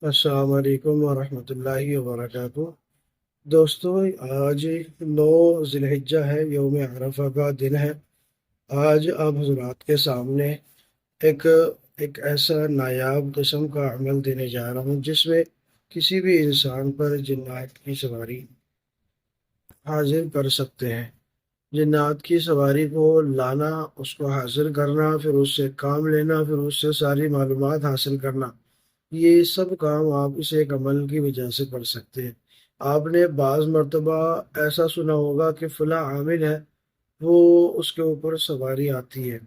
السلام علیکم ورحمۃ اللہ وبرکاتہ۔ دوستو، آج 9 ذی الحجہ ہے، یوم عرفہ کا دن ہے۔ آج آپ حضرات کے سامنے ایک ایک ایسا نایاب قسم کا عمل دینے جا رہا ہوں جس میں کسی بھی انسان پر جنات کی سواری حاضر کر سکتے ہیں۔ جنات کی سواری کو لانا، اس کو حاضر کرنا، پھر اس سے کام لینا، پھر اس سے ساری معلومات حاصل کرنا، یہ سب کام آپ اس ایک عمل کی وجہ سے کر سکتے ہیں۔ آپ نے بعض مرتبہ ایسا سنا ہوگا کہ فلاں عامل ہے، وہ اس کے اوپر سواری آتی ہے،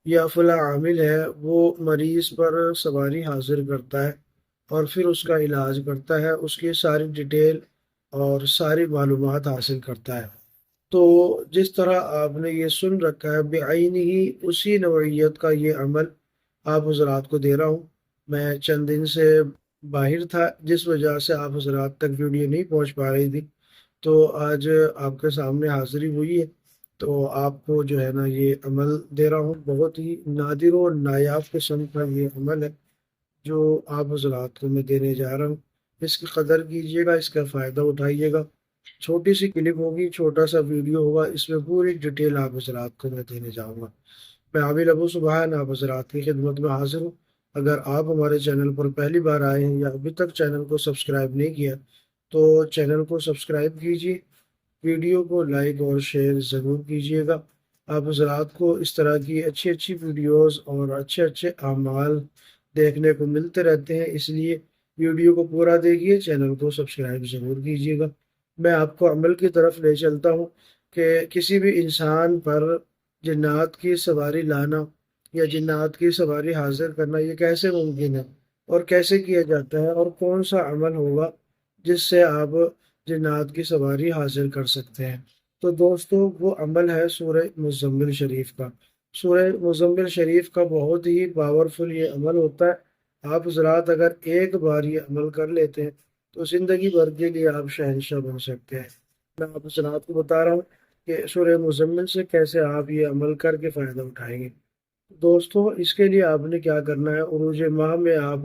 یا فلاں عامل ہے وہ مریض پر سواری حاضر کرتا ہے اور پھر اس کا علاج کرتا ہے، اس کی ساری ڈیٹیل اور ساری معلومات حاصل کرتا ہے۔ تو جس طرح آپ نے یہ سن رکھا ہے، بعینی ہی اسی نوعیت کا یہ عمل آپ حضرات کو دے رہا ہوں۔ میں چند دن سے باہر تھا، جس وجہ سے آپ حضرات تک ویڈیو نہیں پہنچ پا رہی تھی، تو آج آپ کے سامنے حاضری ہوئی ہے، تو آپ کو جو ہے نا یہ عمل دے رہا ہوں۔ بہت ہی نادر و نایاب قسم کا یہ عمل ہے جو آپ حضرات کو میں دینے جا رہا ہوں۔ اس کی قدر کیجیے گا، اس کا فائدہ اٹھائیے گا۔ چھوٹی سی کلپ ہوگی، چھوٹا سا ویڈیو ہوگا، اس میں پوری ڈیٹیل آپ حضرات کو میں دینے جاؤں گا۔ میں عابد ابو سبحان آپ حضرات کی خدمت میں حاضر ہوں۔ اگر آپ ہمارے چینل پر پہلی بار آئے ہیں یا ابھی تک چینل کو سبسکرائب نہیں کیا تو چینل کو سبسکرائب کیجیے، ویڈیو کو لائک اور شیئر ضرور کیجیے گا۔ آپ حضرات کو اس طرح کی اچھی اچھی ویڈیوز اور اچھے اچھے اعمال دیکھنے کو ملتے رہتے ہیں، اس لیے ویڈیو کو پورا دیکھیے، چینل کو سبسکرائب ضرور کیجیے گا۔ میں آپ کو عمل کی طرف لے چلتا ہوں کہ کسی بھی انسان پر جنات کی سواری لانا یا جنات کی سواری حاضر کرنا یہ کیسے ممکن ہے اور کیسے کیا جاتا ہے، اور کون سا عمل ہوگا جس سے آپ جنات کی سواری حاصل کر سکتے ہیں۔ تو دوستو، وہ عمل ہے سورہ مزمل شریف کا۔ سورہ مزمل شریف کا بہت ہی پاورفل یہ عمل ہوتا ہے۔ آپ حضرات اگر ایک بار یہ عمل کر لیتے ہیں تو زندگی بھر کے لیے آپ شہنشاہ بن سکتے ہیں۔ میں آپ حضرات کو بتا رہا ہوں کہ سورہ مزمل سے کیسے آپ یہ عمل کر کے فائدہ اٹھائیں گے۔ دوستو، اس کے لیے آپ نے کیا کرنا ہے، عروج ماہ میں آپ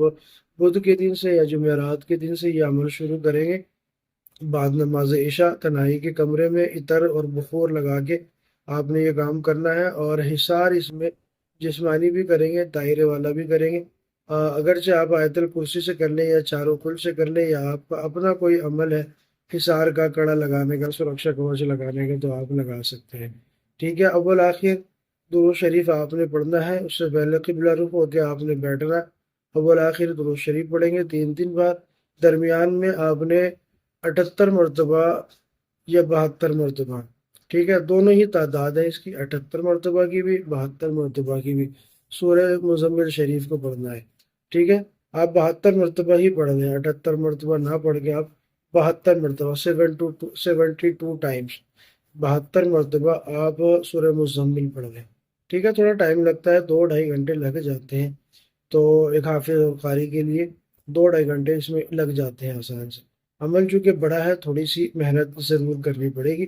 بدھ کے دن سے یا جمعرات کے دن سے یہ عمل شروع کریں گے۔ بعد نماز عشاء تنہائی کے کمرے میں عطر اور بخور لگا کے آپ نے یہ کام کرنا ہے، اور حصار اس میں جسمانی بھی کریں گے، دائرے والا بھی کریں گے۔ اگرچہ آپ آیت الکرسی سے کر لیں یا چاروں کل سے کر لیں، یا آپ کا اپنا کوئی عمل ہے حصار کا، کڑا لگانے کا، سرکشا کوچ لگانے کا، تو آپ لگا سکتے ہیں۔ ٹھیک ہے، اول آخر درود شریف آپ نے پڑھنا ہے، اس سے پہلے قبلہ رخ ہو کے آپ نے بیٹھنا ہے۔ اول آخر درود شریف پڑھیں گے 3 بار۔ درمیان میں آپ نے 78 مرتبہ یا 72 مرتبہ، ٹھیک ہے، دونوں ہی تعداد ہے اس کی، 78 مرتبہ کی بھی، 72 مرتبہ کی بھی، سورہ مزمل شریف کو پڑھنا ہے۔ ٹھیک ہے، آپ 72 مرتبہ ہی پڑھ لیں، 78 مرتبہ نہ پڑھ کے آپ 72 مرتبہ 72 ٹائمز 72 مرتبہ آپ سورہ مزمل پڑھ لیں۔ ٹھیک ہے، تھوڑا ٹائم لگتا ہے، 2-2.5 گھنٹے لگ جاتے ہیں، تو ایک حافظ اور قاری کے لیے 2-2.5 گھنٹے اس میں لگ جاتے ہیں آسان سے۔ عمل چونکہ بڑا ہے، تھوڑی سی محنت ضرور کرنی پڑے گی،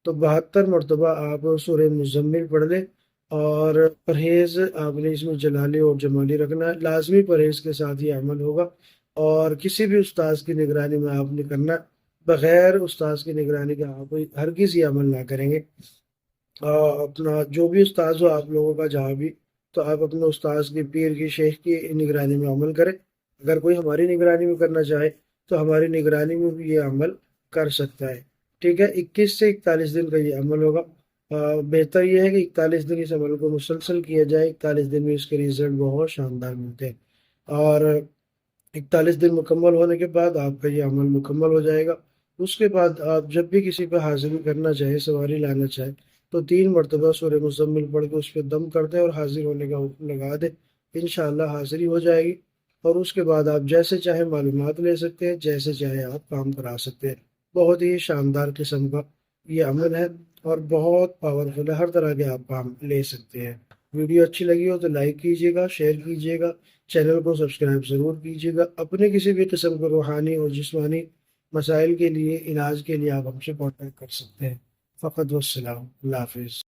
تو 72 مرتبہ آپ سورہ مزمل پڑھ لیں۔ اور پرہیز آپ نے اس میں جلالی اور جمالی رکھنا ہے، لازمی پرہیز کے ساتھ یہ عمل ہوگا، اور کسی بھی استاذ کی نگرانی میں آپ نے کرنا ہے۔ بغیر استاذ کی نگرانی کے آپ ہرگز یہ عمل نہ کریں گے۔ اپنا جو بھی استاذ ہو آپ لوگوں کا جہاں بھی، تو آپ اپنے استاذ کی، پیر کی، شیخ کی نگرانی میں عمل کریں۔ اگر کوئی ہماری نگرانی میں کرنا چاہے تو ہماری نگرانی میں بھی یہ عمل کر سکتا ہے۔ ٹھیک ہے، 21 سے 41 دن کا یہ عمل ہوگا۔ بہتر یہ ہے کہ 41 دن اس عمل کو مسلسل کیا جائے، 41 دن میں اس کے رزلٹ بہت شاندار ملتے ہیں، اور 41 دن مکمل ہونے کے بعد آپ کا یہ عمل مکمل ہو جائے گا۔ اس کے بعد آپ جب بھی کسی پہ حاضری کرنا چاہے، سواری لانا چاہے، تو 3 مرتبہ سورہ مزمل پڑھ کے اس پہ دم کر دیں اور حاضر ہونے کا حکم لگا دیں، انشاءاللہ حاضری ہو جائے گی۔ اور اس کے بعد آپ جیسے چاہیں معلومات لے سکتے ہیں، جیسے چاہیں آپ کام کرا سکتے ہیں۔ بہت ہی شاندار قسم کا یہ عمل ہے اور بہت پاورفل ہے، ہر طرح کے آپ کام لے سکتے ہیں۔ ویڈیو اچھی لگی ہو تو لائک کیجیے گا، شیئر کیجیے گا، چینل کو سبسکرائب ضرور کیجیے گا۔ اپنے کسی بھی قسم کے روحانی اور جسمانی مسائل کے لیے، علاج کے لیے آپ ہم سے کانٹیکٹ کر سکتے ہیں۔ فقط والسلام، اللہ حافظ۔